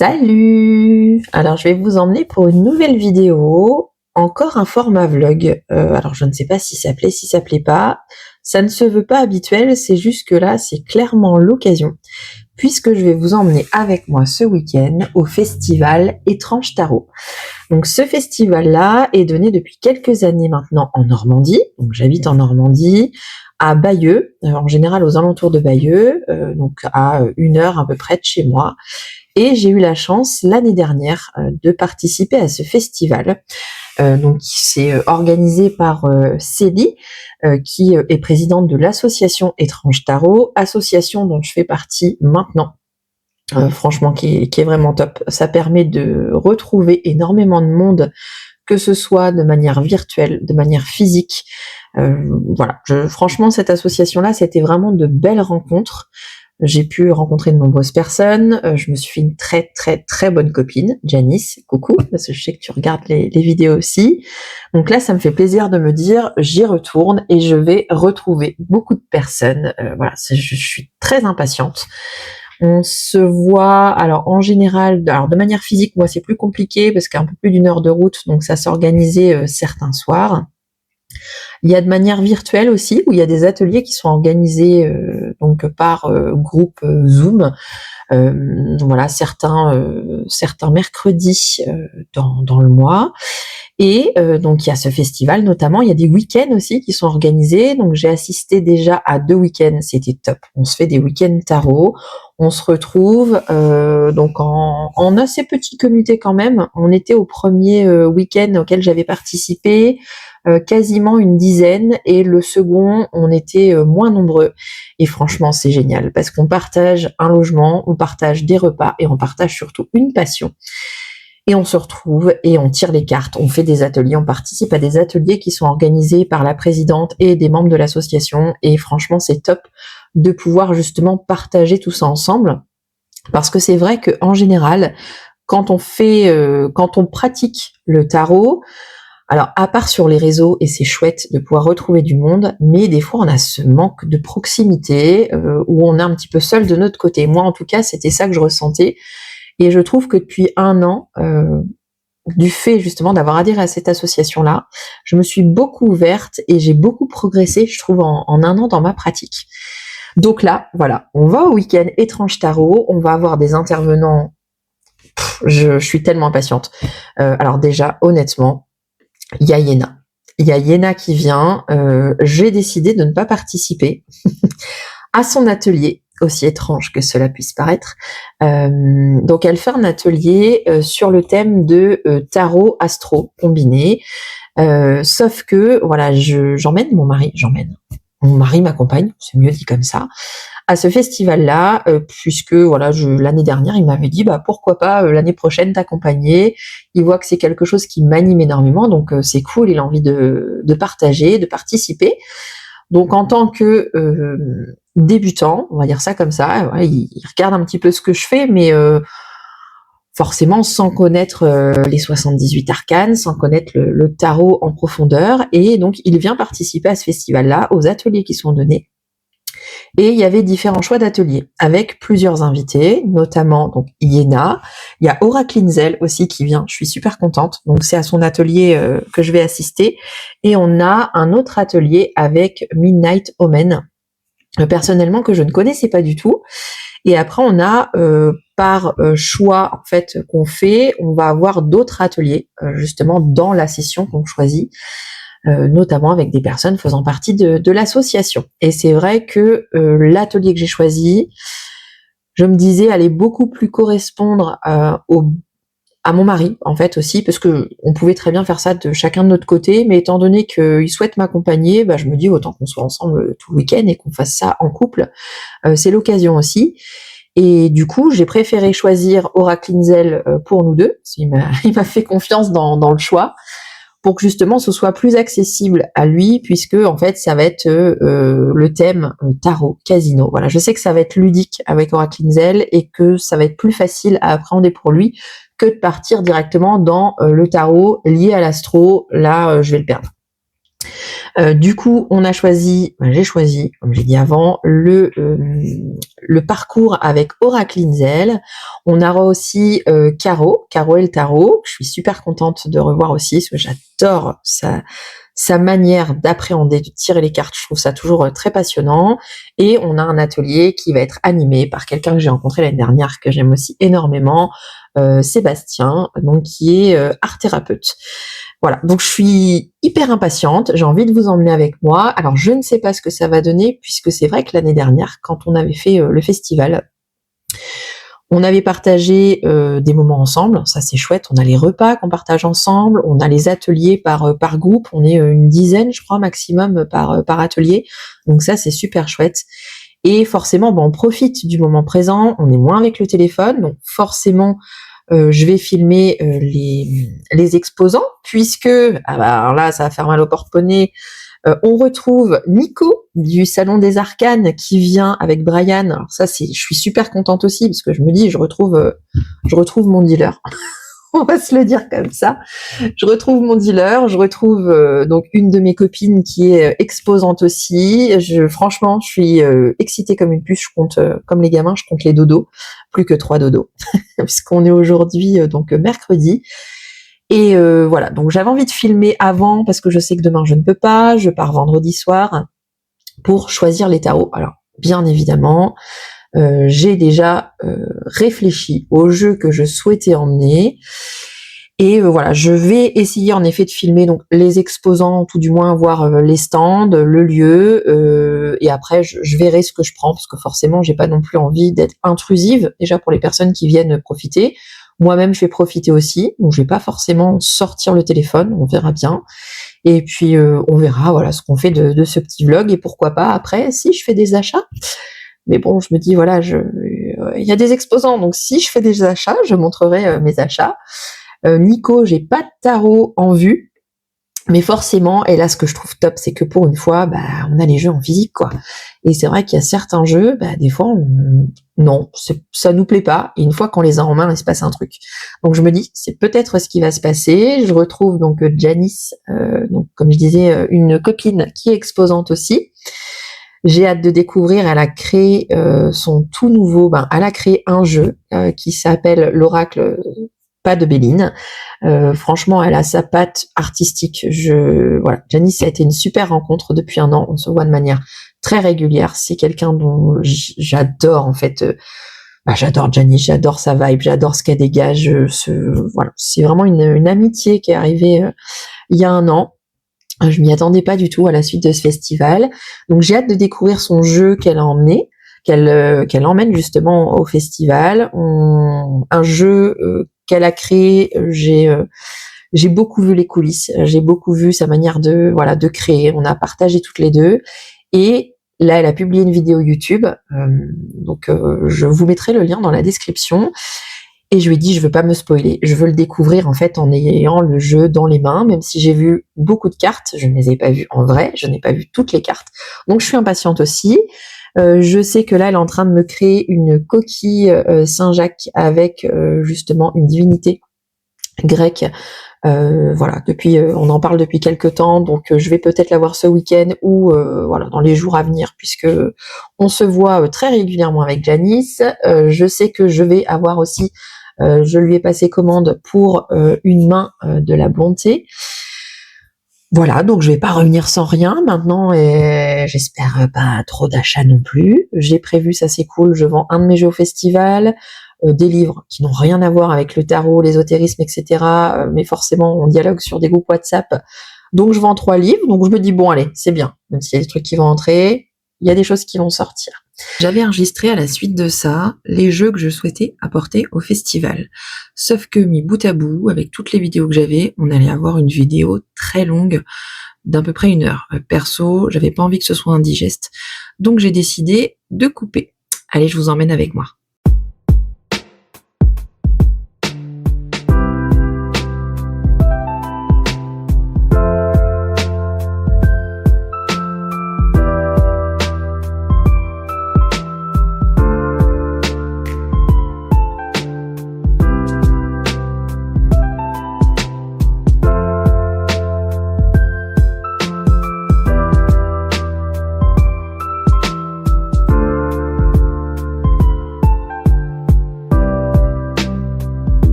Salut! Alors je vais vous emmener pour une nouvelle vidéo, encore un format vlog. Alors je ne sais pas si ça plaît, si ça plaît pas. Ça ne se veut pas habituel, c'est juste que là c'est clairement l'occasion, puisque je vais vous emmener avec moi ce week-end au festival Étrange Tarot. Donc ce festival-là est donné depuis quelques années maintenant en Normandie, donc j'habite en Normandie, à Bayeux, en général aux alentours de Bayeux, donc à 1 heure à peu près de chez moi. Et j'ai eu la chance l'année dernière de participer à ce festival, donc qui s'est organisé par Célie, qui est présidente de l'association Étrange Tarot, association dont je fais partie maintenant. Franchement, qui est vraiment top. Ça permet de retrouver énormément de monde, que ce soit de manière virtuelle, de manière physique. Voilà. Franchement, cette association-là, c'était vraiment de belles rencontres. J'ai pu rencontrer de nombreuses personnes. Je me suis fait une très très très bonne copine, Janice. Coucou, parce que je sais que tu regardes les vidéos aussi. Donc là, ça me fait plaisir de me dire, j'y retourne et je vais retrouver beaucoup de personnes. Voilà, je suis très impatiente. On se voit, alors en général, alors de manière physique, moi c'est plus compliqué parce qu'un peu plus d'1 heure de route, donc ça s'organisait certains soirs. Il y a de manière virtuelle aussi, où il y a des ateliers qui sont organisés donc par groupe Zoom. Voilà, certains mercredis dans le mois. Et donc il y a ce festival notamment, il y a des week-ends aussi qui sont organisés. Donc j'ai assisté déjà à 2 week-ends, c'était top. On se fait des week-ends tarot, on se retrouve donc en assez petit comité quand même. On était au premier week-end auquel j'avais participé, quasiment une dizaine, et le second on était moins nombreux. Et franchement c'est génial parce qu'on partage un logement, on partage des repas et on partage surtout une passion. Et on se retrouve et on tire les cartes, on fait des ateliers, on participe à des ateliers qui sont organisés par la présidente et des membres de l'association. Et franchement, c'est top de pouvoir justement partager tout ça ensemble. Parce que c'est vrai qu'en général, quand on pratique le tarot, alors à part sur les réseaux, et c'est chouette de pouvoir retrouver du monde, mais des fois on a ce manque de proximité où on est un petit peu seul de notre côté. Moi en tout cas, c'était ça que je ressentais. Et je trouve que depuis 1 an, du fait justement d'avoir adhéré à cette association-là, je me suis beaucoup ouverte et j'ai beaucoup progressé, je trouve, en 1 an dans ma pratique. Donc là, voilà, on va au week-end Étrange Tarot, on va avoir des intervenants. Je suis tellement impatiente. Alors déjà, honnêtement, il y a Yéna. Il y a Yéna qui vient. J'ai décidé de ne pas participer à son atelier, aussi étrange que cela puisse paraître. Donc elle fait un atelier sur le thème de tarot astro combiné. Sauf que voilà, j'emmène mon mari, mon mari m'accompagne, c'est mieux dit comme ça, à ce festival-là, puisque voilà, l'année dernière, il m'avait dit bah pourquoi pas l'année prochaine t'accompagner. Il voit que c'est quelque chose qui m'anime énormément, donc c'est cool, il a envie de partager, de participer. Donc en tant que débutant, on va dire ça comme ça, ouais, il regarde un petit peu ce que je fais, mais forcément sans connaître les 78 arcanes, sans connaître le tarot en profondeur, et donc il vient participer à ce festival-là, aux ateliers qui sont donnés. Et il y avait différents choix d'ateliers, avec plusieurs invités, notamment donc Yéna, il y a Aura Klinzel aussi qui vient, je suis super contente, donc c'est à son atelier que je vais assister, et on a un autre atelier avec Midnight Omen, personnellement que je ne connaissais pas du tout. Et après on a par choix en fait qu'on fait, on va avoir d'autres ateliers justement dans la session qu'on choisit, notamment avec des personnes faisant partie de l'association. Et c'est vrai que l'atelier que j'ai choisi, je me disais allait beaucoup plus correspondre à mon mari en fait aussi, parce que on pouvait très bien faire ça de chacun de notre côté, mais étant donné qu'il souhaite m'accompagner, bah, je me dis autant qu'on soit ensemble tout le week-end et qu'on fasse ça en couple. C'est l'occasion aussi. Et du coup, j'ai préféré choisir Aura Klinzel pour nous deux. Il m'a fait confiance dans le choix, pour que justement ce soit plus accessible à lui, puisque en fait ça va être le thème tarot, casino. Voilà, je sais que ça va être ludique avec Aura Klinzel et que ça va être plus facile à appréhender pour lui que de partir directement dans le tarot lié à l'astro. Là, je vais le perdre. Du coup, j'ai choisi, comme j'ai dit avant, le parcours avec Oracle Inzel. On aura aussi Caro et le tarot. Je suis super contente de revoir aussi, parce que j'adore sa manière d'appréhender, de tirer les cartes. Je trouve ça toujours très passionnant. Et on a un atelier qui va être animé par quelqu'un que j'ai rencontré l'année dernière, que j'aime aussi énormément, Sébastien, donc qui est art thérapeute. Voilà, donc je suis hyper impatiente, j'ai envie de vous emmener avec moi. Alors je ne sais pas ce que ça va donner, puisque c'est vrai que l'année dernière, quand on avait fait le festival, on avait partagé des moments ensemble, ça c'est chouette, on a les repas qu'on partage ensemble, on a les ateliers par groupe, on est une dizaine je crois maximum par atelier, donc ça c'est super chouette. Et forcément, on profite du moment présent, on est moins avec le téléphone, donc forcément je vais filmer les exposants, puisque, alors là, ça va faire mal au porte-monnaie, on retrouve Nico du Salon des Arcanes qui vient avec Brian. Alors ça, je suis super contente aussi, parce que je me dis, je retrouve mon dealer. On va se le dire comme ça. Je retrouve mon dealer, je retrouve donc une de mes copines qui est exposante aussi. Franchement, je suis excitée comme une puce. Je compte, comme les gamins, je compte les dodos, plus que 3 dodos, puisqu'on est aujourd'hui donc mercredi. Et voilà, donc j'avais envie de filmer avant, parce que je sais que demain je ne peux pas. Je pars vendredi soir pour choisir les tarots. Alors, bien évidemment, j'ai déjà réfléchi au jeu que je souhaitais emmener. Et voilà, je vais essayer en effet de filmer donc les exposants, tout du moins voir les stands, le lieu, et après je verrai ce que je prends, parce que forcément j'ai pas non plus envie d'être intrusive, déjà pour les personnes qui viennent profiter. Moi-même je vais profiter aussi, donc je vais pas forcément sortir le téléphone, on verra bien. Et puis on verra voilà ce qu'on fait de ce petit vlog, et pourquoi pas après si je fais des achats. Mais bon, je me dis voilà, il y a des exposants, donc si je fais des achats, je montrerai mes achats. Nico, j'ai pas de tarot en vue, mais forcément, et là ce que je trouve top, c'est que pour une fois, on a les jeux en physique, quoi. Et c'est vrai qu'il y a certains jeux, des fois, non, ça nous plaît pas, et une fois qu'on les a en main, il se passe un truc. Donc je me dis, c'est peut-être ce qui va se passer. Je retrouve donc Janice, donc comme je disais, une copine qui est exposante aussi. J'ai hâte de découvrir. Elle a créé son tout nouveau, elle a créé un jeu qui s'appelle l'Oracle pas de Béline. Franchement, elle a sa patte artistique. Voilà, Janice, ça a été une super rencontre depuis 1 an. On se voit de manière très régulière. C'est quelqu'un dont j'adore en fait. J'adore Janice, j'adore sa vibe, j'adore ce qu'elle dégage. Voilà, c'est vraiment une amitié qui est arrivée il y a 1 an. Je m'y attendais pas du tout à la suite de ce festival. Donc j'ai hâte de découvrir son jeu qu'elle a emmené, qu'elle emmène justement au festival. Un jeu qu'elle a créé, j'ai beaucoup vu les coulisses, j'ai beaucoup vu sa manière de créer. On a partagé toutes les deux, et là elle a publié une vidéo YouTube, donc je vous mettrai le lien dans la description. Et je lui ai dit, je veux pas me spoiler, je veux le découvrir en fait en ayant le jeu dans les mains, même si j'ai vu beaucoup de cartes, je ne les ai pas vues en vrai, je n'ai pas vu toutes les cartes. Donc je suis impatiente aussi. Je sais que là, elle est en train de me créer une coquille Saint-Jacques avec justement une divinité grecque. Voilà, on en parle depuis quelques temps, donc je vais peut-être la voir ce week-end ou voilà dans les jours à venir, puisque on se voit très régulièrement avec Janice. Je sais que je vais avoir aussi, je lui ai passé commande pour une main de la bonté. Voilà, donc je vais pas revenir sans rien maintenant, et j'espère pas trop d'achats non plus. J'ai prévu, ça c'est cool, je vends un de mes jeux au festival, des livres qui n'ont rien à voir avec le tarot, l'ésotérisme, etc. Mais forcément, on dialogue sur des groupes WhatsApp. Donc je vends 3 livres, donc je me dis bon allez, c'est bien. Même s'il y a des trucs qui vont entrer, il y a des choses qui vont sortir. J'avais enregistré à la suite de ça les jeux que je souhaitais apporter au festival. Sauf que mis bout à bout, avec toutes les vidéos que j'avais, on allait avoir une vidéo très longue d'à peu près 1 heure. Perso, j'avais pas envie que ce soit indigeste. Donc j'ai décidé de couper. Allez, je vous emmène avec moi.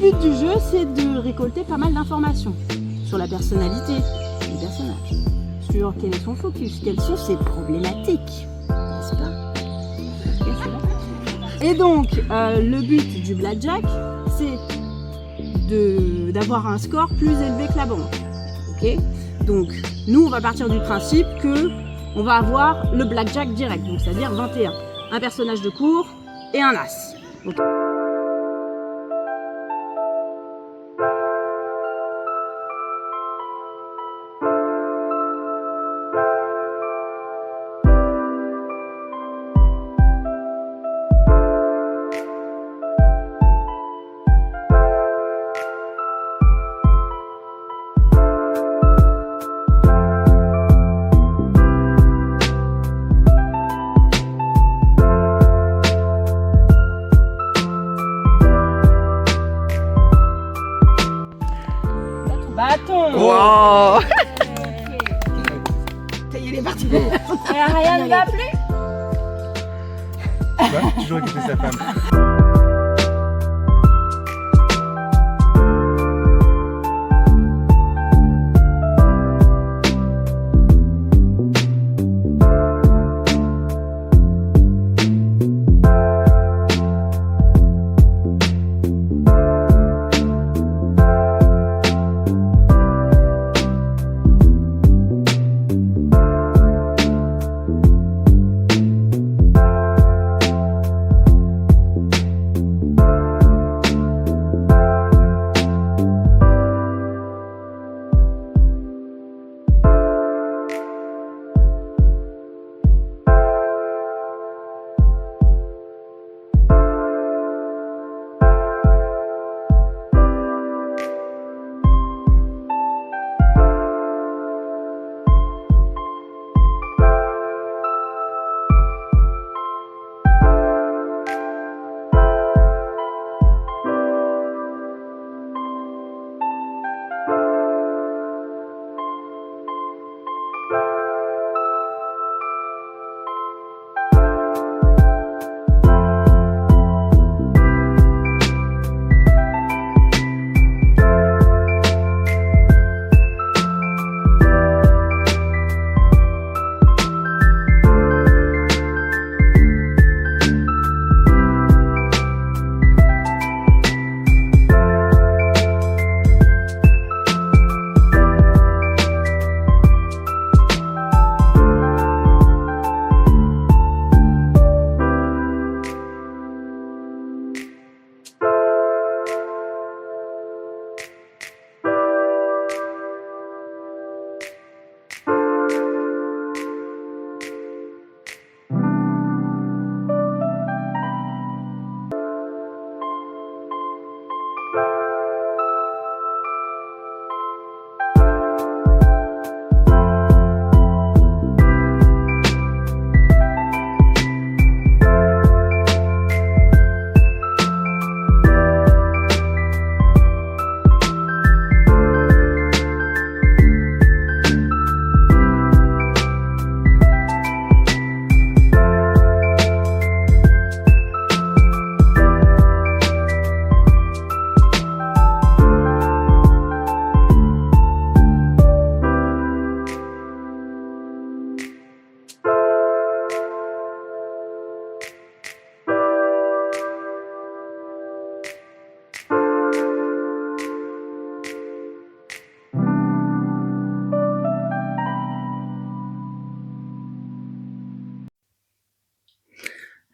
but du jeu, c'est de récolter pas mal d'informations sur la personnalité du personnage, sur quel est son focus, quelles sont ses problématiques, n'est-ce pas? Et donc, le but du blackjack, c'est d'avoir un score plus élevé que la banque. Okay, donc, nous, on va partir du principe que on va avoir le blackjack direct, donc c'est-à-dire 21. Un personnage de cour et un as. Okay. Bâton. Wow. Ça y est, il est parti. Et rien ne va plus. Bah, toujours écouter sa femme.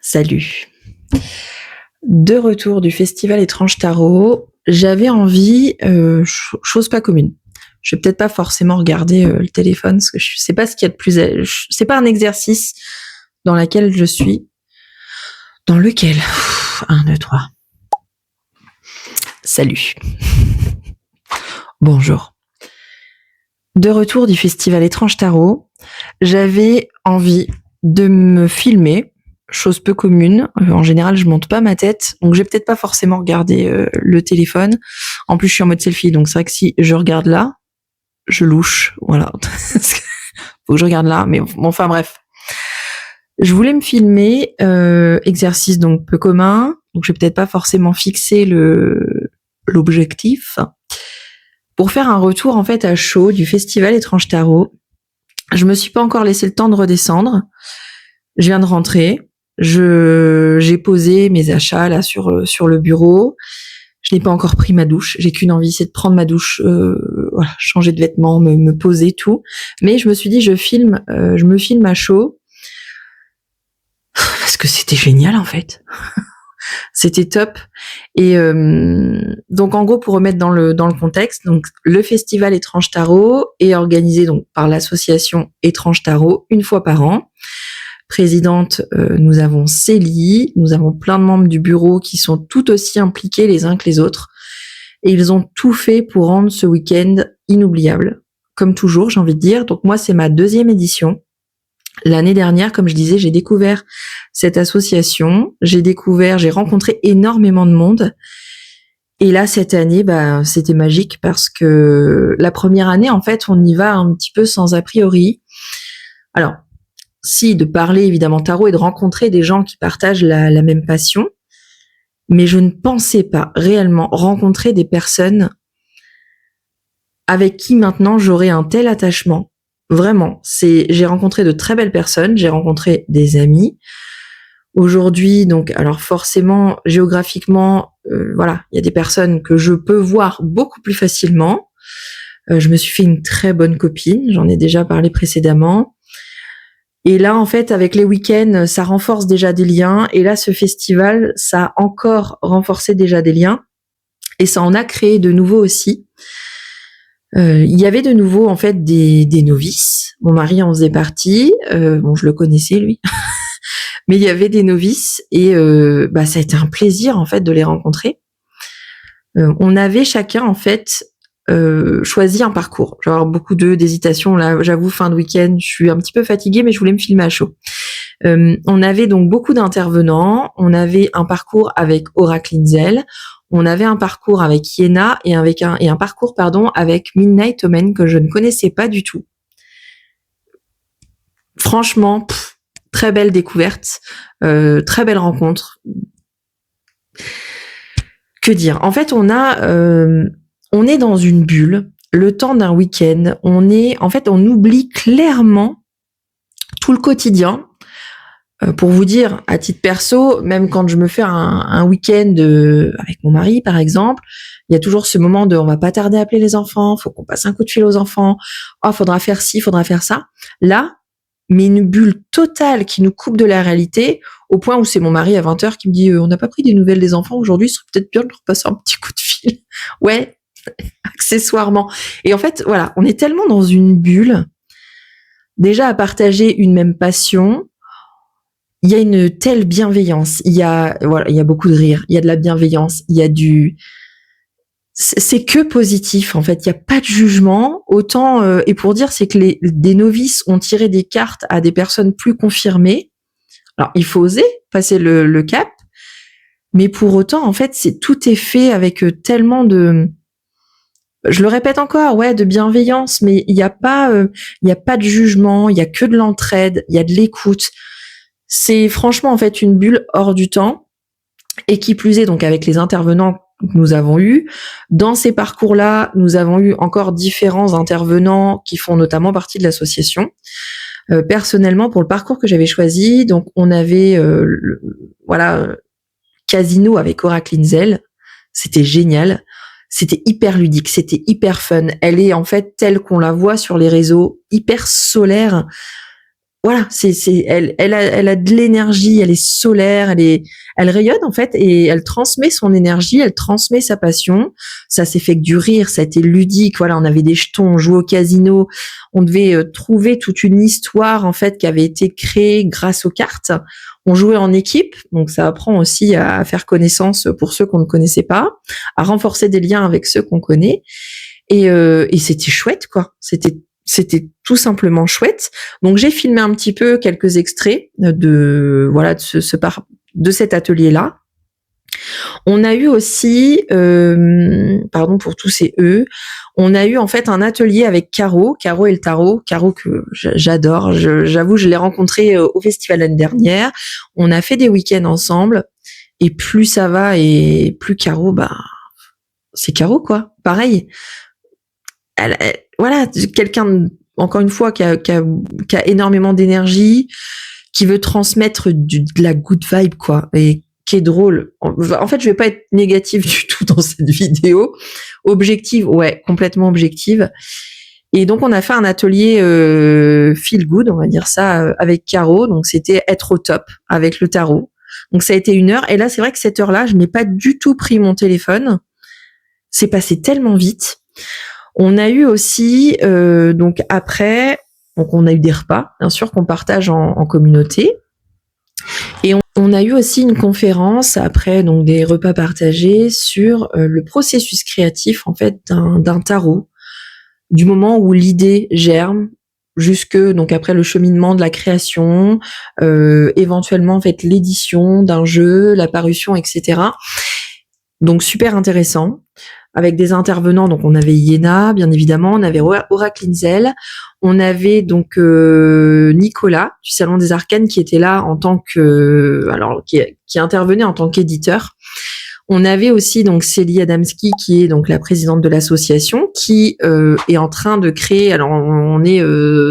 Salut. De retour du festival Étrange Tarot, j'avais envie, chose pas commune. Je vais peut-être pas forcément regarder le téléphone, parce que je sais pas ce qu'il y a de plus... C'est pas un exercice dans lequel je suis. Dans lequel 1, 2, 3. Salut. Bonjour. De retour du festival Étrange Tarot, j'avais envie de me filmer, chose peu commune. En général, je monte pas ma tête, donc j'ai peut-être pas forcément regardé le téléphone. En plus, je suis en mode selfie, donc c'est vrai que si je regarde là, je louche. Voilà. Faut que je regarde là, mais bon, enfin bref. Je voulais me filmer, exercice donc peu commun, donc je vais peut-être pas forcément fixer l'objectif, pour faire un retour en fait à chaud du festival Étrange Tarot. Je me suis pas encore laissé le temps de redescendre. Je viens de rentrer. J'ai posé mes achats là sur le bureau. Je n'ai pas encore pris ma douche. J'ai qu'une envie, c'est de prendre ma douche, voilà, changer de vêtements, me poser, tout. Mais je me suis dit, je me filme à chaud parce que c'était génial en fait. C'était top. Et donc en gros, pour remettre dans le contexte, donc le festival Étrange Tarot est organisé donc par l'association Étrange Tarot une fois par an. Présidente, nous avons Célie, nous avons plein de membres du bureau qui sont tout aussi impliqués les uns que les autres. Et ils ont tout fait pour rendre ce week-end inoubliable. Comme toujours, j'ai envie de dire. Donc moi, c'est ma 2e édition. L'année dernière, comme je disais, j'ai découvert cette association. J'ai rencontré énormément de monde. Et là, cette année, c'était magique parce que la première année, en fait, on y va un petit peu sans a priori. Alors, si, de parler évidemment tarot et de rencontrer des gens qui partagent la même passion, mais je ne pensais pas réellement rencontrer des personnes avec qui maintenant j'aurais un tel attachement. Vraiment, j'ai rencontré de très belles personnes, j'ai rencontré des amis. Aujourd'hui, donc, alors forcément, géographiquement, voilà, il y a des personnes que je peux voir beaucoup plus facilement. Je me suis fait une très bonne copine, j'en ai déjà parlé précédemment. Et là, en fait, avec les week-ends, ça renforce déjà des liens. Et là, ce festival, ça a encore renforcé déjà des liens. Et ça en a créé de nouveaux aussi. Il y avait de nouveau, en fait, des novices. Mon mari en faisait partie. Bon, je le connaissais, lui. Mais il y avait des novices. Et ça a été un plaisir, en fait, de les rencontrer. On avait chacun, en fait, choisi un parcours. J'ai avoir beaucoup d'hésitation là, j'avoue, fin de week-end, je suis un petit peu fatiguée, mais je voulais me filmer à chaud. On avait donc beaucoup d'intervenants. On avait un parcours avec Oracle Linzel. On avait un parcours avec Iena et un parcours avec Midnight Omen que je ne connaissais pas du tout. Franchement, très belle découverte, très belle rencontre. Que dire ? En fait, on est dans une bulle, le temps d'un week-end. On oublie clairement tout le quotidien. Pour vous dire, à titre perso, même quand je me fais un week-end avec mon mari, par exemple, il y a toujours ce moment de on va pas tarder à appeler les enfants, faut qu'on passe un coup de fil aux enfants, faudra faire ci, faudra faire ça. Là, mais une bulle totale qui nous coupe de la réalité, au point où c'est mon mari à 20h qui me dit on n'a pas pris des nouvelles des enfants aujourd'hui, ce serait peut-être bien de leur passer un petit coup de fil. Ouais, accessoirement. Et en fait, voilà, on est tellement dans une bulle, déjà à partager une même passion. Il y a une telle bienveillance, il y a beaucoup de rire, il y a de la bienveillance, c'est que positif en fait, il y a pas de jugement, autant et pour dire c'est que des novices ont tiré des cartes à des personnes plus confirmées. Alors, il faut oser passer le cap, mais pour autant en fait, tout est fait avec tellement de, je le répète encore, de bienveillance, mais il y a pas de jugement, il y a que de l'entraide, il y a de l'écoute. C'est franchement en fait une bulle hors du temps, et qui plus est donc avec les intervenants que nous avons eus. Dans ces parcours-là, nous avons eu encore différents intervenants qui font notamment partie de l'association. Personnellement, pour le parcours que j'avais choisi, donc on avait Casino avec Oracle Linzel. C'était génial. C'était hyper ludique, c'était hyper fun. Elle est en fait telle qu'on la voit sur les réseaux, hyper solaire. Voilà, elle a de l'énergie, elle est solaire, elle rayonne en fait et elle transmet son énergie, elle transmet sa passion. Ça s'est fait que du rire, ça a été ludique. Voilà, on avait des jetons, on jouait au casino, on devait trouver toute une histoire en fait qui avait été créée grâce aux cartes. On jouait en équipe, donc ça apprend aussi à faire connaissance pour ceux qu'on ne connaissait pas, à renforcer des liens avec ceux qu'on connaît. Et c'était chouette quoi. C'était tout simplement chouette. Donc j'ai filmé un petit peu quelques extraits de cet atelier-là. On a eu aussi, pardon pour tous ces on a eu en fait un atelier avec Caro et le tarot. Caro que j'adore. J'avoue, je l'ai rencontrée au festival l'année dernière. On a fait des week-ends ensemble. Et plus ça va et plus Caro, c'est Caro, quoi. Pareil. Voilà, quelqu'un, encore une fois, qui a énormément d'énergie, qui veut transmettre de la good vibe, quoi, et qui est drôle. En fait, je vais pas être négative du tout dans cette vidéo. Objective, ouais, complètement objective. Et donc, on a fait un atelier feel good, on va dire ça, avec Caro. Donc, c'était être au top avec le tarot. Donc, ça a été 1 heure. Et là, c'est vrai que cette heure-là, je n'ai pas du tout pris mon téléphone. C'est passé tellement vite. On a eu aussi, donc après, donc on a eu des repas, bien sûr, qu'on partage en communauté. Et on a eu aussi une conférence après, donc des repas partagés sur le processus créatif, en fait, d'un tarot, du moment où l'idée germe jusque, donc après le cheminement de la création, éventuellement, en fait, l'édition d'un jeu, la parution, etc. Donc, super intéressant. Avec des intervenants, donc on avait Iéna, bien évidemment, on avait Aura Klinzel, on avait donc Nicolas du Salon des Arcanes qui était là en tant que, alors qui intervenait en tant qu'éditeur. On avait aussi donc Célie Adamski qui est donc la présidente de l'association qui est en train de créer. Alors on est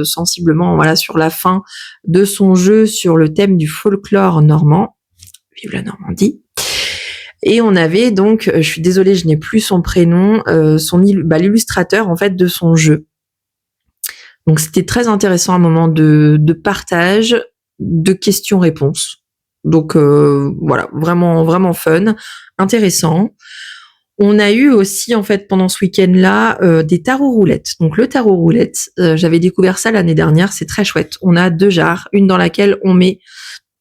sensiblement voilà sur la fin de son jeu sur le thème du folklore normand. Vive la Normandie. Et on avait donc, je suis désolée, je n'ai plus son prénom, l'illustrateur en fait de son jeu. Donc c'était très intéressant, un moment de partage, de questions-réponses. Donc voilà, vraiment vraiment fun, intéressant. On a eu aussi en fait pendant ce week-end-là des tarots roulettes. Donc le tarot roulette, j'avais découvert ça l'année dernière, c'est très chouette. On a 2 jarres, une dans laquelle on met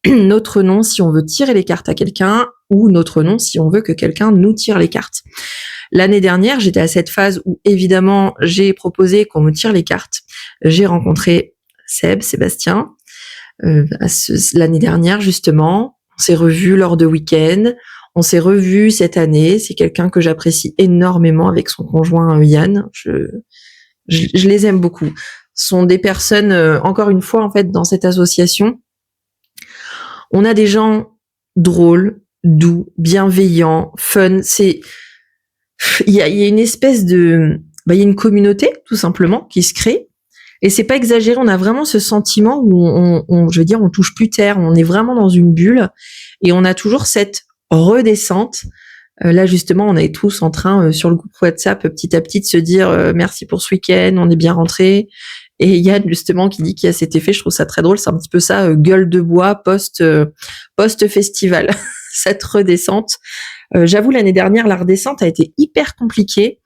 notre nom si on veut tirer les cartes à quelqu'un ou notre nom si on veut que quelqu'un nous tire les cartes. L'année dernière, j'étais à cette phase où évidemment j'ai proposé qu'on me tire les cartes. J'ai rencontré Sébastien, l'année dernière justement. On s'est revus lors de week-end. On s'est revus cette année. C'est quelqu'un que j'apprécie énormément avec son conjoint Yann. Je les aime beaucoup. Ce sont des personnes, encore une fois en fait, dans cette association. On a des gens drôles, doux, bienveillants, fun. Il y a une espèce de, il y a une communauté tout simplement qui se crée. Et c'est pas exagéré. On a vraiment ce sentiment où on touche plus terre. On est vraiment dans une bulle et on a toujours cette redescente. Là justement, on est tous en train sur le groupe WhatsApp petit à petit de se dire merci pour ce week-end, on est bien rentrés. Et Yann, justement, qui dit qu'il y a cet effet, je trouve ça très drôle, c'est un petit peu ça, gueule de bois post-festival, cette redescente. J'avoue, l'année dernière, la redescente a été hyper compliquée.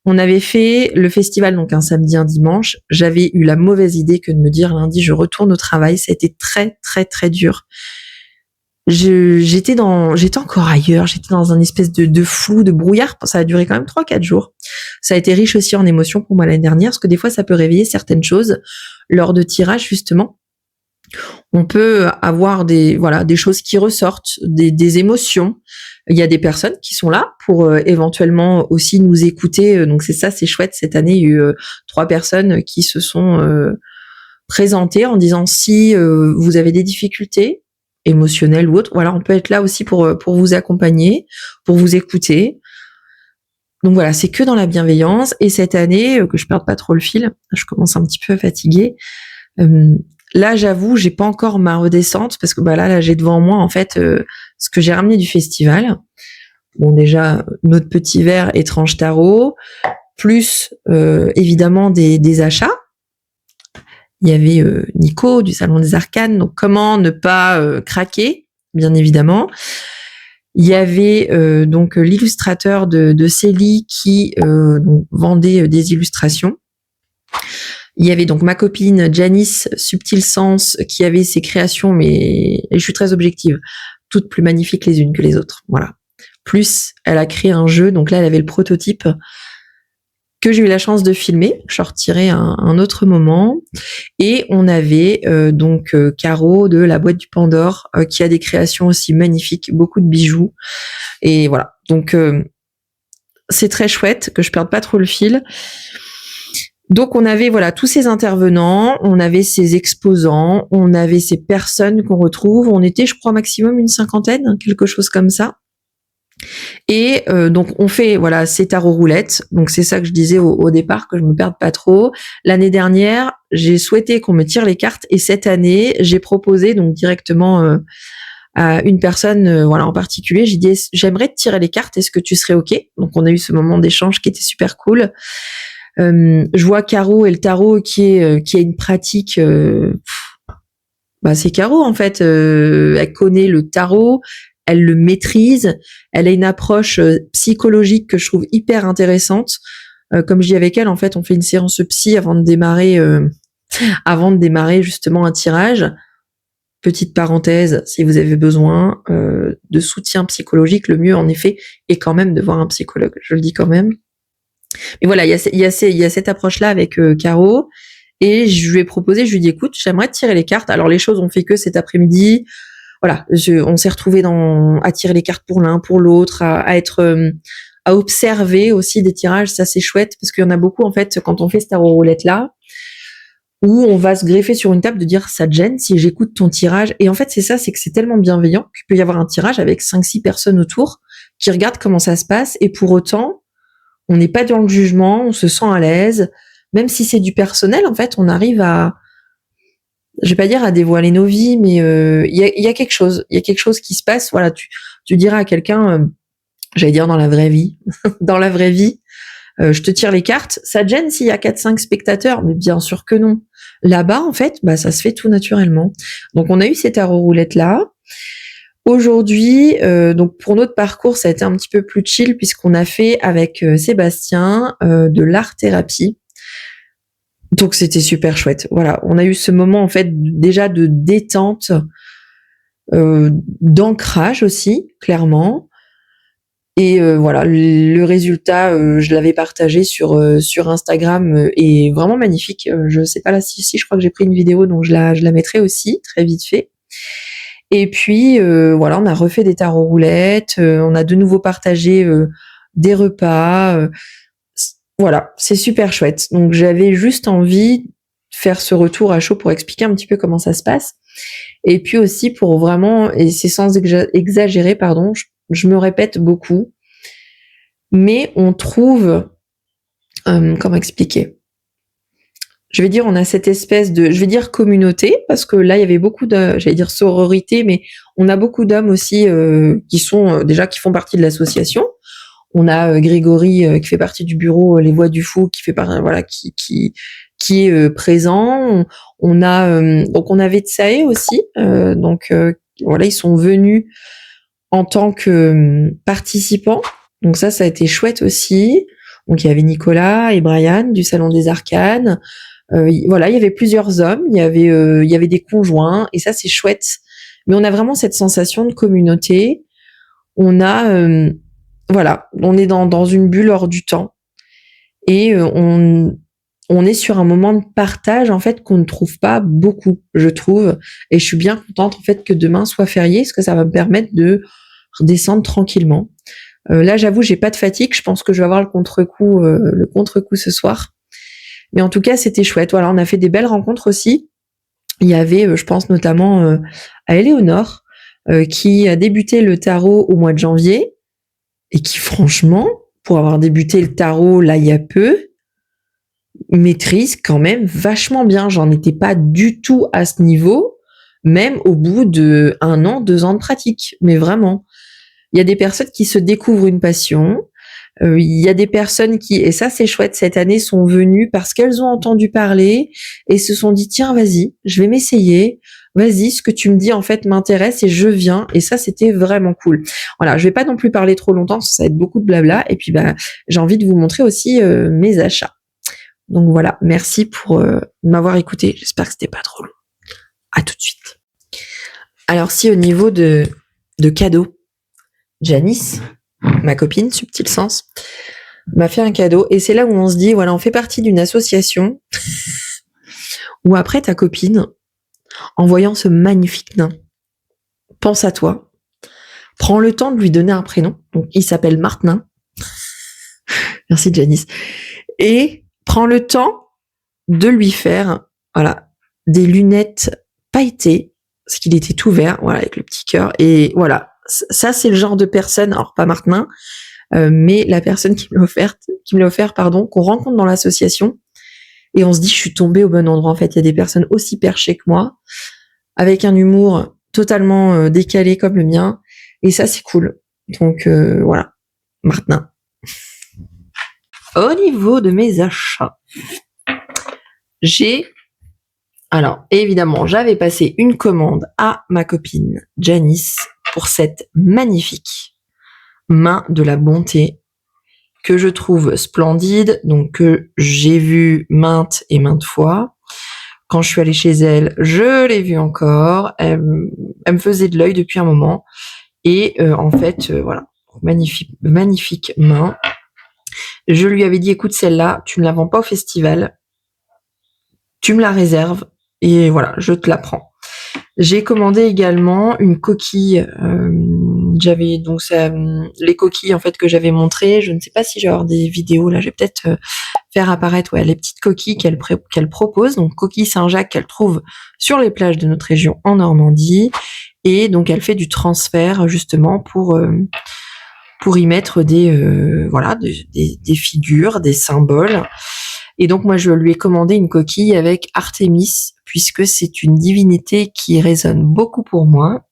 On avait fait le festival donc un samedi, un dimanche. J'avais eu la mauvaise idée que de me dire lundi, je retourne au travail. Ça a été très, très, très dur. J'étais encore ailleurs, j'étais dans un espèce de flou, de brouillard. Ça a duré quand même 3-4 jours. Ça a été riche aussi en émotions pour moi l'année dernière, parce que des fois, ça peut réveiller certaines choses lors de tirages, justement. On peut avoir des choses qui ressortent, des émotions. Il y a des personnes qui sont là pour éventuellement aussi nous écouter. Donc c'est chouette. Cette année, il y a eu 3 personnes qui se sont présentées en disant si vous avez des difficultés émotionnelles ou autres, voilà, on peut être là aussi pour vous accompagner, pour vous écouter. Donc voilà, c'est que dans la bienveillance. Et cette année, que je perde pas trop le fil, je commence un petit peu à fatiguer. Là, j'avoue, j'ai pas encore ma redescente parce que là j'ai devant moi en fait ce que j'ai ramené du festival. Bon, déjà notre petit verre étrange tarot, plus évidemment des achats. Il y avait Nico du Salon des Arcanes, donc comment ne pas craquer, bien évidemment. Il y avait donc l'illustrateur de Célie qui donc, vendait des illustrations. Il y avait donc ma copine Janice Subtil Sens qui avait ses créations, mais je suis très objective, toutes plus magnifiques les unes que les autres. Voilà. Plus, elle a créé un jeu, donc là elle avait le prototype que j'ai eu la chance de filmer. Je sortirai un autre moment. Et on avait donc Caro de la boîte du Pandore qui a des créations aussi magnifiques, beaucoup de bijoux. Et voilà. Donc c'est très chouette que je perde pas trop le fil. Donc on avait tous ces intervenants, on avait ces exposants, on avait ces personnes qu'on retrouve. On était, je crois, maximum une 50aine, quelque chose comme ça. Et donc on fait voilà ces tarots roulettes. Donc c'est ça que je disais au départ, que je me perde pas trop. L'année dernière, j'ai souhaité qu'on me tire les cartes, et cette année, j'ai proposé donc directement à une personne voilà en particulier. J'ai dit j'aimerais te tirer les cartes. Est-ce que tu serais ok? Donc on a eu ce moment d'échange qui était super cool. Je vois Caro et le tarot qui a une pratique. C'est Caro en fait. Elle connaît le tarot, elle le maîtrise, elle a une approche psychologique que je trouve hyper intéressante. Comme je dis avec elle, en fait, on fait une séance psy avant de démarrer justement un tirage. Petite parenthèse, si vous avez besoin de soutien psychologique, le mieux en effet est quand même de voir un psychologue. Je le dis quand même. Mais voilà, il y a cette approche-là avec Caro. Et je lui ai proposé, je lui ai dit, écoute, j'aimerais tirer les cartes. Alors les choses ont fait que cet après-midi, voilà, on s'est retrouvés à tirer les cartes pour l'un, pour l'autre, à observer aussi des tirages. Ça c'est chouette parce qu'il y en a beaucoup en fait quand on fait ce tarot roulette là, où on va se greffer sur une table de dire ça te gêne si j'écoute ton tirage. Et en fait c'est ça, c'est que c'est tellement bienveillant qu'il peut y avoir un tirage avec 5-6 personnes autour qui regardent comment ça se passe, et pour autant on n'est pas dans le jugement, on se sent à l'aise. Même si c'est du personnel, en fait, on arrive je vais pas dire à dévoiler nos vies, mais il y a quelque chose qui se passe. Voilà, tu diras à quelqu'un, j'allais dire dans la vraie vie, je te tire les cartes. Ça te gêne s'il y a 4-5 spectateurs? Mais bien sûr que non. Là-bas, en fait, ça se fait tout naturellement. Donc, on a eu ces tarots roulettes là. Aujourd'hui, donc pour notre parcours, ça a été un petit peu plus chill puisqu'on a fait avec Sébastien de l'art-thérapie. Donc c'était super chouette. Voilà, on a eu ce moment en fait déjà de détente, d'ancrage aussi, clairement. Et voilà, le résultat, je l'avais partagé sur Instagram, est vraiment magnifique. Je sais pas là si je crois que j'ai pris une vidéo, donc je la mettrai aussi très vite fait. Et puis voilà, on a refait des tarots roulettes, on a de nouveau partagé des repas. Voilà, c'est super chouette. Donc j'avais juste envie de faire ce retour à chaud pour expliquer un petit peu comment ça se passe. Et puis aussi pour vraiment, et c'est sans exagérer, pardon, je me répète beaucoup, mais on trouve, comment expliquer? Je vais dire, on a cette espèce de, je vais dire communauté, parce que là il y avait beaucoup de, j'allais dire sororité, mais on a beaucoup d'hommes aussi qui sont déjà qui font partie de l'association. On a Grégory qui fait partie du bureau Les Voix du Fou, qui fait voilà, qui est présent. On a donc on avait Tsae aussi, donc voilà, ils sont venus en tant que participants. Donc ça a été chouette aussi. Donc il y avait Nicolas et Brian du Salon des Arcanes. Voilà, il y avait plusieurs hommes, il y avait des conjoints, et ça c'est chouette. Mais on a vraiment cette sensation de communauté. On a voilà, on est dans une bulle hors du temps, et on est sur un moment de partage en fait qu'on ne trouve pas beaucoup, je trouve, et je suis bien contente en fait que demain soit férié, parce que ça va me permettre de redescendre tranquillement. Là, j'avoue, j'ai pas de fatigue, je pense que je vais avoir le contre-coup ce soir, mais en tout cas, c'était chouette. Voilà, on a fait des belles rencontres aussi. Il y avait, je pense notamment à Éléonore, qui a débuté le tarot au mois de janvier, et qui, franchement, pour avoir débuté le tarot là il y a peu, maîtrise quand même vachement bien. J'en étais pas du tout à ce niveau, même au bout de 1 an, 2 ans de pratique. Mais vraiment, il y a des personnes qui se découvrent une passion. Il y a des personnes qui, et ça c'est chouette, cette année sont venues parce qu'elles ont entendu parler et se sont dit tiens vas-y, je vais m'essayer. Vas-y, ce que tu me dis en fait m'intéresse et je viens, et ça c'était vraiment cool. Voilà, je vais pas non plus parler trop longtemps parce que ça va être beaucoup de blabla, et puis j'ai envie de vous montrer aussi mes achats. Donc voilà, merci pour m'avoir écouté. J'espère que c'était pas trop long. À tout de suite. Alors si au niveau de cadeaux, Janice, ma copine Subtil Sens, m'a fait un cadeau, et c'est là où on se dit voilà, on fait partie d'une association où après ta copine, en voyant ce magnifique nain, pense à toi, prends le temps de lui donner un prénom, donc il s'appelle Martin. Merci Janice. Et prends le temps de lui faire voilà, des lunettes pailletées, parce qu'il était tout vert, voilà, avec le petit cœur, et voilà, ça c'est le genre de personne, alors pas Martin, mais la personne qui me l'a offert, qu'on rencontre dans l'association, et on se dit je suis tombée au bon endroit. En fait, il y a des personnes aussi perchées que moi, avec un humour totalement décalé comme le mien, et ça c'est cool. Donc voilà, Martin. Au niveau de mes achats, alors évidemment, j'avais passé une commande à ma copine Janice pour cette magnifique main de la bonté que je trouve splendide, donc que j'ai vue maintes et maintes fois. Quand je suis allée chez elle, je l'ai vue encore. Elle me faisait de l'œil depuis un moment. Et en fait, voilà, magnifique main. Je lui avais dit, écoute, celle-là, tu ne la vends pas au festival, tu me la réserves et voilà, je te la prends. J'ai commandé également une coquille. J'avais donc les coquilles en fait que j'avais montrées. Je ne sais pas si j'ai avoir des vidéos là. Je vais peut-être faire apparaître les petites coquilles qu'elle propose. Donc coquille Saint-Jacques qu'elle trouve sur les plages de notre région en Normandie. Et donc elle fait du transfert justement pour y mettre des figures, des symboles. Et donc moi je lui ai commandé une coquille avec Artémis, puisque c'est une divinité qui résonne beaucoup pour moi.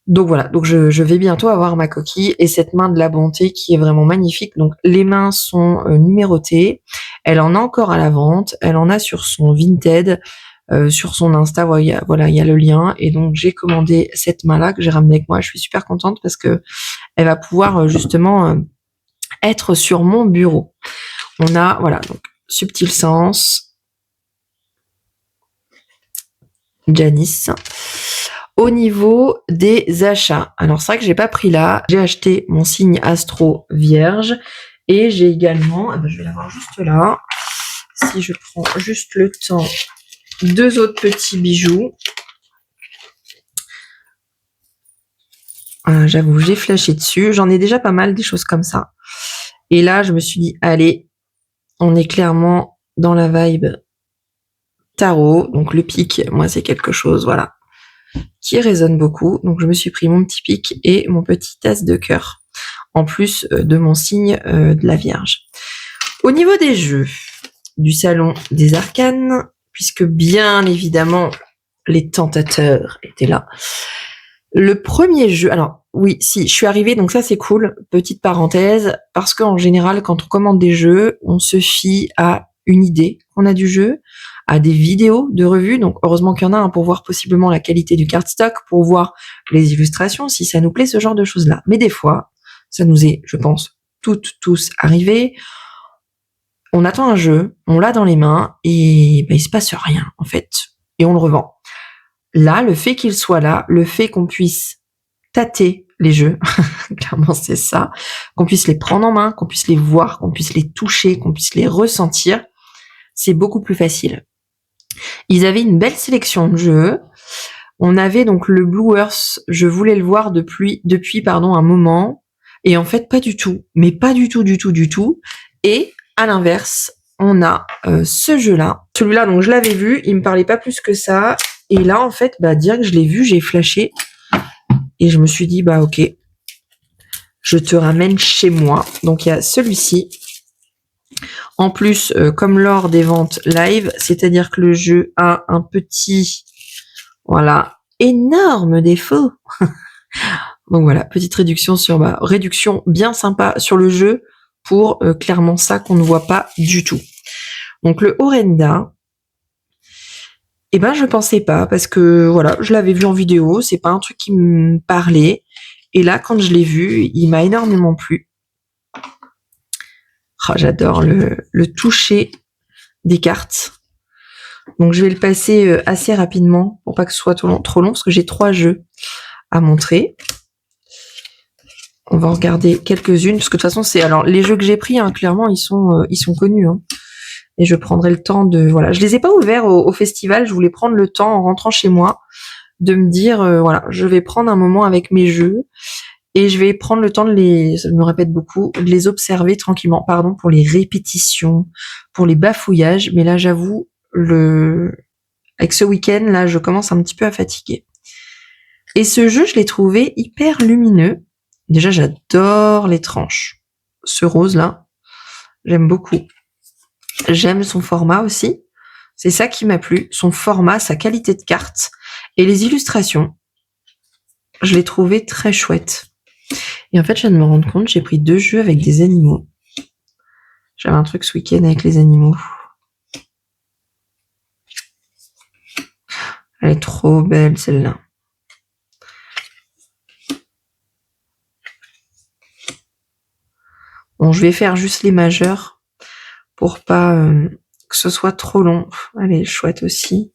Donc voilà, donc je vais bientôt avoir ma coquille et cette main de la bonté qui est vraiment magnifique. Donc les mains sont numérotées, elle en a encore à la vente, elle en a sur son Vinted, sur son Insta, voilà, il y a le lien. Et donc j'ai commandé cette main-là que j'ai ramenée avec moi. Je suis super contente parce que elle va pouvoir justement être sur mon bureau. On a, voilà, donc Subtil Sens, Janice. Au niveau des achats, alors c'est vrai que j'ai pas pris là, j'ai acheté mon signe astro vierge et j'ai également, je vais l'avoir juste là, si je prends juste le temps, 2 autres petits bijoux. J'avoue, j'ai flashé dessus, j'en ai déjà pas mal des choses comme ça. Et là, je me suis dit, allez, on est clairement dans la vibe tarot, donc le pic, moi c'est quelque chose, voilà, qui résonne beaucoup. Donc je me suis pris mon petit pic et mon petit as de cœur, en plus de mon signe de la Vierge. Au niveau des jeux du salon des arcanes, puisque bien évidemment les tentateurs étaient là. Le premier jeu, alors oui, si, je suis arrivée, donc ça c'est cool, petite parenthèse, parce qu'en général, quand on commande des jeux, on se fie à une idée qu'on a du jeu, à des vidéos de revues, donc heureusement qu'il y en a pour voir possiblement la qualité du cardstock, pour voir les illustrations, si ça nous plaît, ce genre de choses-là. Mais des fois, ça nous est, je pense, tous arrivé, on attend un jeu, on l'a dans les mains, et il se passe rien, en fait, et on le revend. Là, le fait qu'il soit là, le fait qu'on puisse tâter les jeux, clairement c'est ça, qu'on puisse les prendre en main, qu'on puisse les voir, qu'on puisse les toucher, qu'on puisse les ressentir, c'est beaucoup plus facile. Ils avaient une belle sélection de jeux. On avait donc le Blue Earth, je voulais le voir depuis un moment, et en fait pas du tout, mais pas du tout. Et à l'inverse, on a ce jeu-là. Celui-là, donc je l'avais vu, il me parlait pas plus que ça. Et là, en fait, direct que je l'ai vu, j'ai flashé. Et je me suis dit, ok, je te ramène chez moi. Donc, il y a celui-ci. En plus, comme lors des ventes live, c'est-à-dire que le jeu a un petit, énorme défaut. Donc voilà, petite réduction réduction bien sympa sur le jeu pour clairement ça qu'on ne voit pas du tout. Donc le Orenda, je pensais pas parce que je l'avais vu en vidéo, c'est pas un truc qui me parlait. Et là, quand je l'ai vu, il m'a énormément plu. J'adore le toucher des cartes. Donc je vais le passer assez rapidement pour pas que ce soit trop long parce que j'ai 3 jeux à montrer. On va regarder quelques-unes parce que de toute façon les jeux que j'ai pris clairement ils sont connus. Et je prendrai le temps de... je les ai pas ouverts au festival, je voulais prendre le temps en rentrant chez moi de me dire, je vais prendre un moment avec mes jeux et je vais prendre le temps je me répète beaucoup, de les observer tranquillement, pour les répétitions, pour les bafouillages, mais là j'avoue, avec ce week-end, là je commence un petit peu à fatiguer. Et ce jeu, je l'ai trouvé hyper lumineux. Déjà, j'adore les tranches. Ce rose-là, j'aime beaucoup. J'aime son format aussi. C'est ça qui m'a plu. Son format, sa qualité de carte et les illustrations. Je l'ai trouvé très chouette. Et en fait, je viens de me rendre compte, j'ai pris 2 jeux avec des animaux. J'avais un truc ce week-end avec les animaux. Elle est trop belle, celle-là. Bon, je vais faire juste les majeurs pour pas que ce soit trop long. Elle est chouette aussi.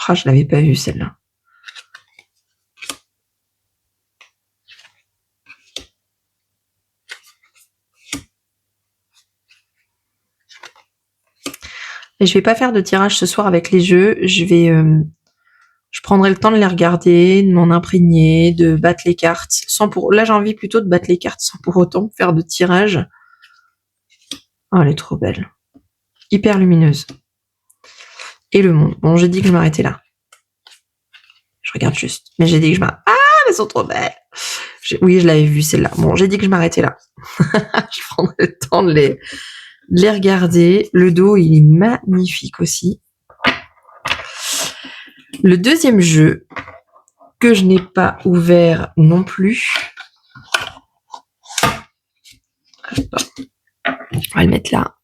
Ah, je l'avais pas vue celle-là. Et je vais pas faire de tirage ce soir avec les jeux. Je prendrai le temps de les regarder, de m'en imprégner, de battre les cartes. Là, j'ai envie plutôt de battre les cartes sans pour autant faire de tirage. Oh, elle est trop belle. Hyper lumineuse. Et le monde. Bon, j'ai dit que je m'arrêtais là. Je regarde juste. Mais j'ai dit que je m'arrêtais. Ah, elles sont trop belles. Oui, je l'avais vue celle-là. Bon, j'ai dit que je m'arrêtais là. Je prendrai le temps de les regarder. Le dos, il est magnifique aussi. Le deuxième jeu, que je n'ai pas ouvert non plus. On va le mettre là.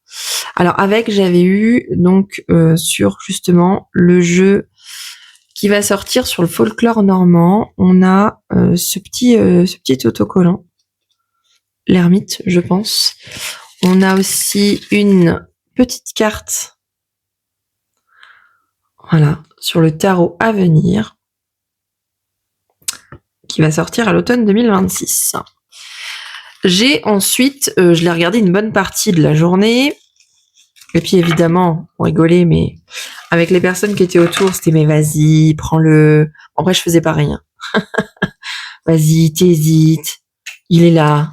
Alors j'avais eu donc sur justement le jeu qui va sortir sur le folklore normand. On a ce petit autocollant, l'ermite, je pense. On a aussi une petite carte, voilà, sur le tarot à venir, qui va sortir à l'automne 2026. J'ai ensuite, je l'ai regardé une bonne partie de la journée. Et puis évidemment, on rigolait, mais avec les personnes qui étaient autour, c'était mais vas-y, prends-le. En vrai, je faisais pareil. Vas-y, t'hésites. Il est là.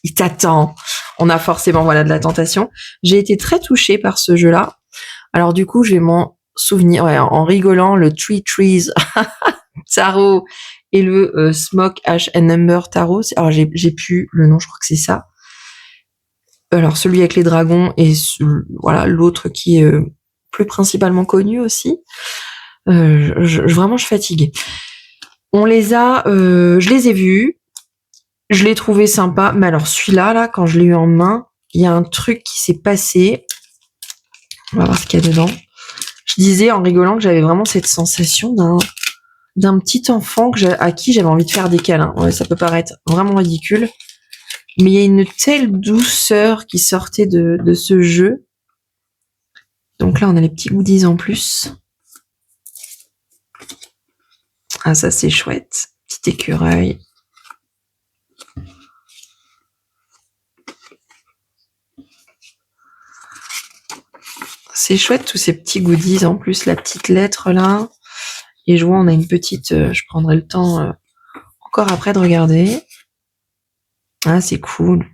Il t'attend. On a forcément de la tentation. J'ai été très touchée par ce jeu-là. Alors du coup, je vais m'en souvenir en rigolant, le Three Trees Tarot et le Smoke Ash and Number Tarot. Alors j'ai plus le nom, je crois que c'est ça. Alors celui avec les dragons et l'autre qui est plus principalement connu aussi. Vraiment, je fatigue. On les a, je les ai vus, je l'ai trouvé sympa. Mais alors celui-là, là, quand je l'ai eu en main, il y a un truc qui s'est passé. On va voir ce qu'il y a dedans. Je disais en rigolant que j'avais vraiment cette sensation d'un petit enfant à qui j'avais envie de faire des câlins. Ouais, ça peut paraître vraiment ridicule. Mais il y a une telle douceur qui sortait de ce jeu. Donc là, on a les petits goodies en plus. Ah, ça, c'est chouette. Petit écureuil. C'est chouette, tous ces petits goodies. En plus, la petite lettre, là. Et je vois, on a une petite... je prendrai le temps encore après de regarder. Ah, c'est cool.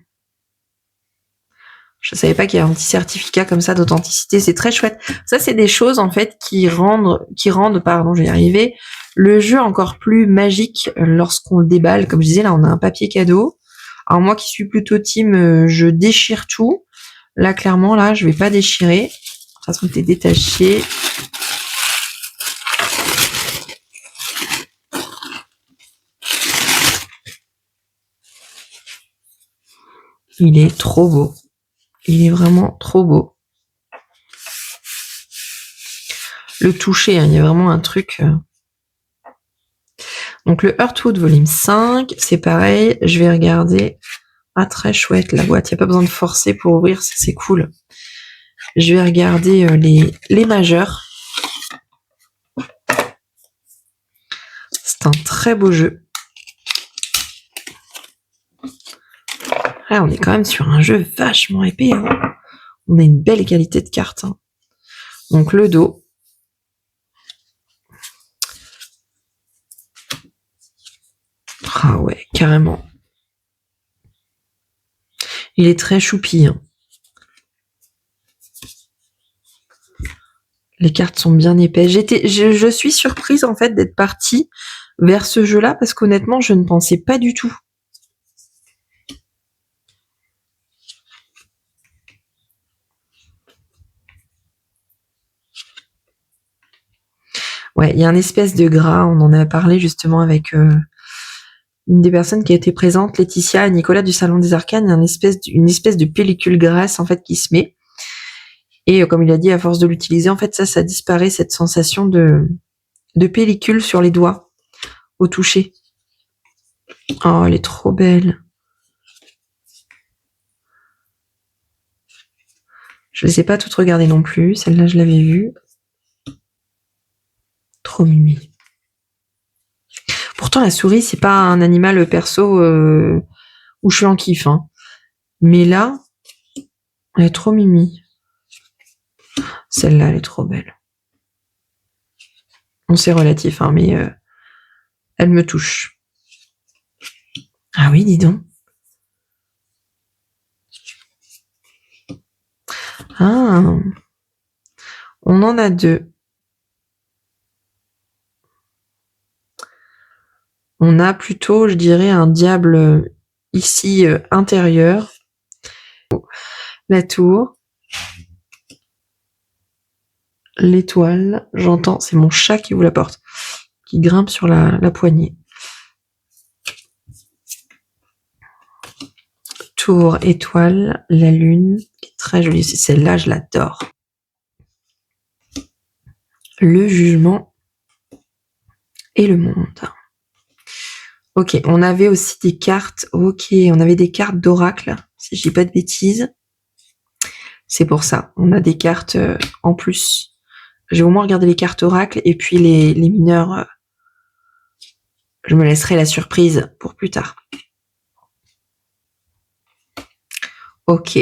Je savais pas qu'il y avait un petit certificat comme ça d'authenticité. C'est très chouette. Ça, c'est des choses, en fait, qui rendent, je vais y arriver, le jeu encore plus magique lorsqu'on le déballe. Comme je disais, là, on a un papier cadeau. Alors, moi qui suis plutôt team, je déchire tout. Là, clairement, là, je vais pas déchirer. De toute façon, t'es détaché. Il est trop beau. Il est vraiment trop beau. Le toucher, il y a vraiment un truc. Donc le Heartwood volume 5, c'est pareil. Je vais regarder. Ah, très chouette la boîte. Il n'y a pas besoin de forcer pour ouvrir, c'est cool. Je vais regarder les majeurs. C'est un très beau jeu. Là, on est quand même sur un jeu vachement épais. On a une belle qualité de cartes. Donc le dos. Ah ouais, carrément. Il est très choupi. Les cartes sont bien épaisses. Je suis surprise en fait d'être partie vers ce jeu-là parce qu'honnêtement, je ne pensais pas du tout. Ouais, il y a une espèce de gras. On en a parlé justement avec une des personnes qui a été présente, Laetitia et Nicolas du Salon des Arcanes. Il y a une espèce de pellicule grasse en fait qui se met. Et comme il a dit, à force de l'utiliser, en fait, ça disparaît, cette sensation de pellicule sur les doigts, au toucher. Oh, elle est trop belle. Je ne les ai pas toutes regardées non plus. Celle-là, je l'avais vue. Trop mimi. Pourtant, la souris, c'est pas un animal perso où je suis en kiff. Hein. Mais là, elle est trop mimi. Celle-là, elle est trop belle. Bon, c'est relatif, hein, mais elle me touche. Ah oui, dis donc. Ah, on en a deux. On a plutôt, je dirais, un diable ici intérieur. La tour. L'étoile. J'entends, c'est mon chat qui ouvre la porte, qui grimpe sur la poignée. Tour, étoile, la lune, qui est très jolie. Celle-là, je l'adore. Le jugement et le monde. Ok, on avait aussi des cartes. Ok, on avait des cartes d'oracle, si je dis pas de bêtises. C'est pour ça. On a des cartes en plus. J'ai au moins regardé les cartes oracle et puis les mineurs. Je me laisserai la surprise pour plus tard. Ok.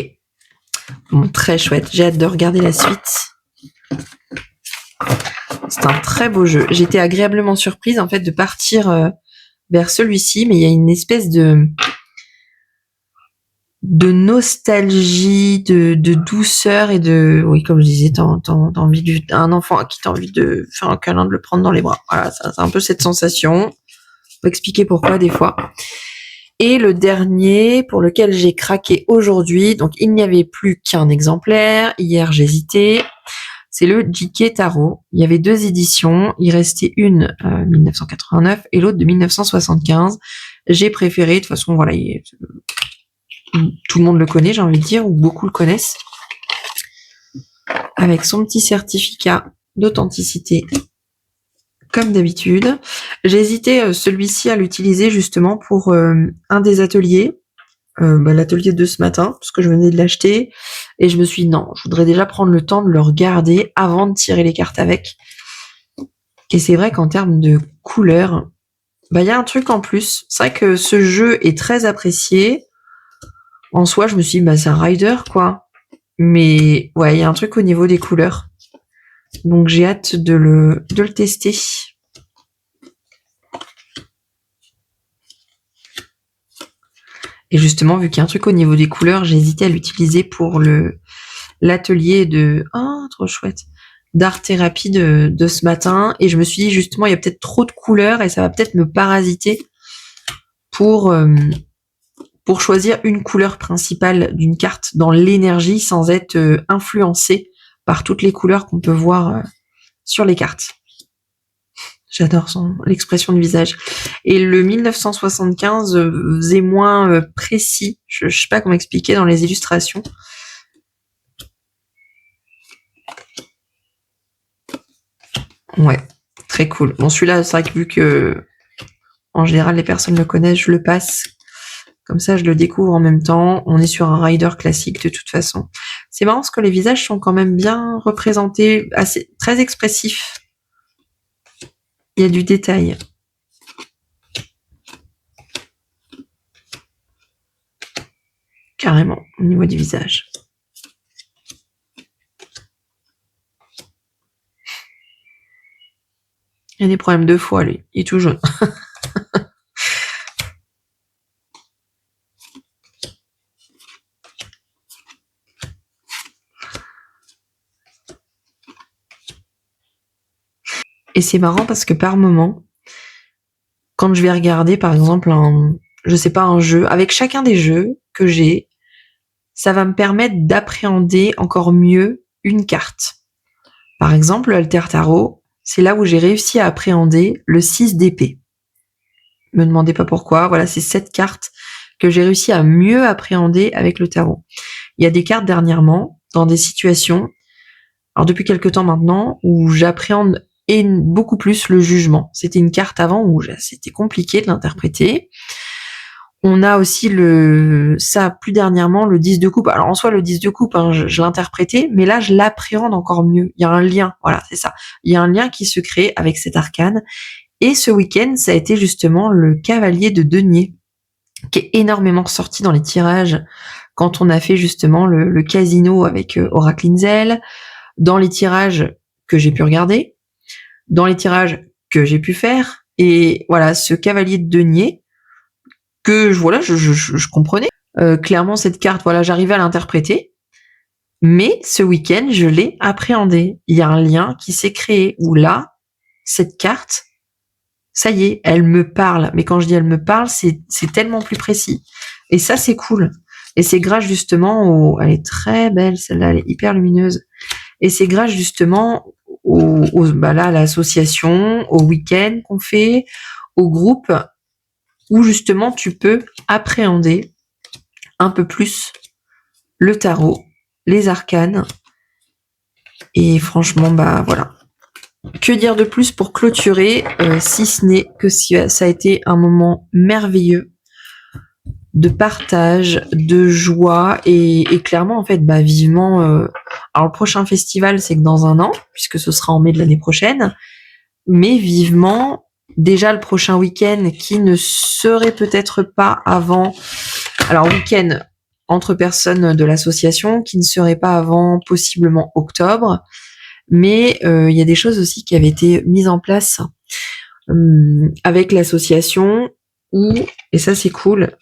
Bon, très chouette. J'ai hâte de regarder la suite. C'est un très beau jeu. J'étais agréablement surprise en fait de partir vers celui-ci, mais il y a une espèce de nostalgie, de douceur et de, oui, comme je disais, t'as envie un enfant à qui t'as envie de faire un câlin, de le prendre dans les bras. Voilà, c'est un peu cette sensation. Faut expliquer pourquoi des fois. Et le dernier pour lequel j'ai craqué aujourd'hui, donc il n'y avait plus qu'un exemplaire. Hier, j'hésitais. C'est le JK Tarot. Il y avait 2 éditions. Il restait une 1989 et l'autre de 1975. J'ai préféré, de toute façon, voilà, tout le monde le connaît, j'ai envie de dire, ou beaucoup le connaissent, avec son petit certificat d'authenticité, comme d'habitude. J'ai hésité celui-ci à l'utiliser justement pour un des ateliers, l'atelier de ce matin, parce que je venais de l'acheter, et je me suis dit non, je voudrais déjà prendre le temps de le regarder avant de tirer les cartes avec. Et c'est vrai qu'en termes de couleurs, il y a un truc en plus. C'est vrai que ce jeu est très apprécié. En soi, je me suis dit, c'est un rider, quoi. Mais ouais, il y a un truc au niveau des couleurs. Donc j'ai hâte de le tester. Et justement, vu qu'il y a un truc au niveau des couleurs, j'ai hésité à l'utiliser pour l'atelier de... Oh, trop chouette. D'art thérapie de ce matin. Et je me suis dit, justement, il y a peut-être trop de couleurs et ça va peut-être me parasiter pour choisir une couleur principale d'une carte dans l'énergie sans être influencé par toutes les couleurs qu'on peut voir sur les cartes. J'adore l'expression du visage. Et le 1975 faisait moins précis. Je sais pas comment expliquer dans les illustrations. Ouais, très cool. Bon, celui-là, c'est vrai que vu que en général les personnes le connaissent, je le passe. Comme ça, je le découvre en même temps. On est sur un rider classique de toute façon. C'est marrant parce que les visages sont quand même bien représentés, très expressifs. Il y a du détail. Carrément, au niveau du visage. Il y a des problèmes de foie, lui. Il est tout jaune. Et c'est marrant parce que par moment, quand je vais regarder par exemple un jeu, avec chacun des jeux que j'ai, ça va me permettre d'appréhender encore mieux une carte. Par exemple, l'Alter Tarot, c'est là où j'ai réussi à appréhender le 6 d'épée. Me demandez pas pourquoi, voilà, c'est cette carte que j'ai réussi à mieux appréhender avec le tarot. Il y a des cartes dernièrement, dans des situations, alors depuis quelque temps maintenant, où j'appréhende beaucoup plus le jugement. C'était une carte avant où c'était compliqué de l'interpréter. On a aussi plus dernièrement, le 10 de coupe. Alors en soi, le 10 de coupe, hein, je l'interprétais, mais là, je l'appréhende encore mieux. Il y a un lien, voilà, c'est ça. Il y a un lien qui se crée avec cet arcane. Et ce week-end, ça a été justement le cavalier de denier, qui est énormément ressorti dans les tirages quand on a fait justement le casino avec Oracle Inzel, dans les tirages que j'ai pu regarder, dans les tirages que j'ai pu faire. Et voilà, ce cavalier de denier, que je comprenais. Clairement, cette carte, voilà, j'arrivais à l'interpréter. Mais ce week-end, je l'ai appréhendée. Il y a un lien qui s'est créé où là, cette carte, ça y est, elle me parle. Mais quand je dis elle me parle, c'est tellement plus précis. Et ça, c'est cool. Et c'est grâce justement elle est très belle, celle-là, elle est hyper lumineuse. Et c'est grâce justement à l'association, au week-end qu'on fait, au groupe, où justement tu peux appréhender un peu plus le tarot, les arcanes. Et franchement, voilà. Que dire de plus pour clôturer, si ce n'est que ça a été un moment merveilleux de partage, de joie et clairement en fait, vivement. Alors le prochain festival, c'est que dans 1 an, puisque ce sera en mai de l'année prochaine, mais vivement déjà le prochain week-end qui ne serait peut-être pas avant. Alors week-end entre personnes de l'association qui ne serait pas avant possiblement octobre. Mais il y a des choses aussi qui avaient été mises en place avec l'association et ça c'est cool,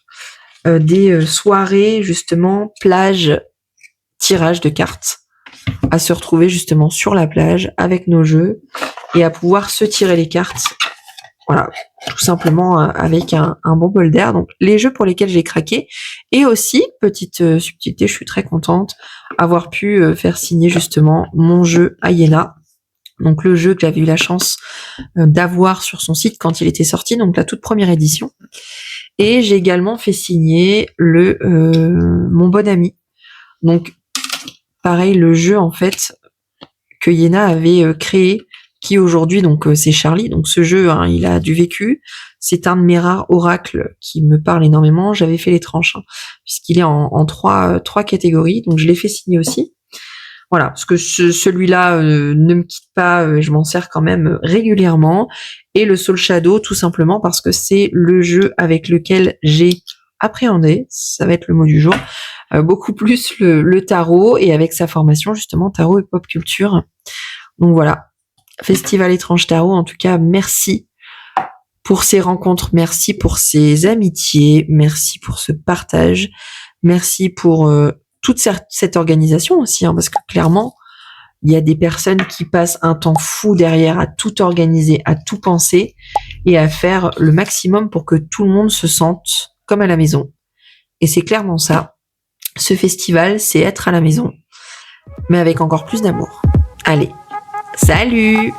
des soirées justement plage, tirage de cartes, à se retrouver justement sur la plage avec nos jeux et à pouvoir se tirer les cartes. Voilà, tout simplement avec un bon bol d'air. Donc les jeux pour lesquels j'ai craqué. Et aussi, petite subtilité, je suis très contente avoir pu faire signer justement mon jeu à Iéna. Donc le jeu que j'avais eu la chance d'avoir sur son site quand il était sorti, donc la toute première édition. Et j'ai également fait signer mon bon ami. Donc pareil, le jeu en fait que Iéna avait créé, qui aujourd'hui, donc c'est Charlie. Donc ce jeu, hein, il a du vécu. C'est un de mes rares oracles qui me parle énormément. J'avais fait les tranches, puisqu'il est en trois catégories. Donc je l'ai fait signer aussi. Voilà, parce que celui-là ne me quitte pas, je m'en sers quand même régulièrement. Et le Soul Shadow, tout simplement parce que c'est le jeu avec lequel j'ai appréhendé, ça va être le mot du jour, beaucoup plus le tarot, et avec sa formation justement tarot et pop culture. Donc voilà. Festival Étrange Tarot, en tout cas, merci pour ces rencontres, merci pour ces amitiés, merci pour ce partage, merci pour toute cette organisation aussi, parce que clairement, il y a des personnes qui passent un temps fou derrière à tout organiser, à tout penser et à faire le maximum pour que tout le monde se sente comme à la maison. Et c'est clairement ça. Ce festival, c'est être à la maison, mais avec encore plus d'amour. Allez, salut!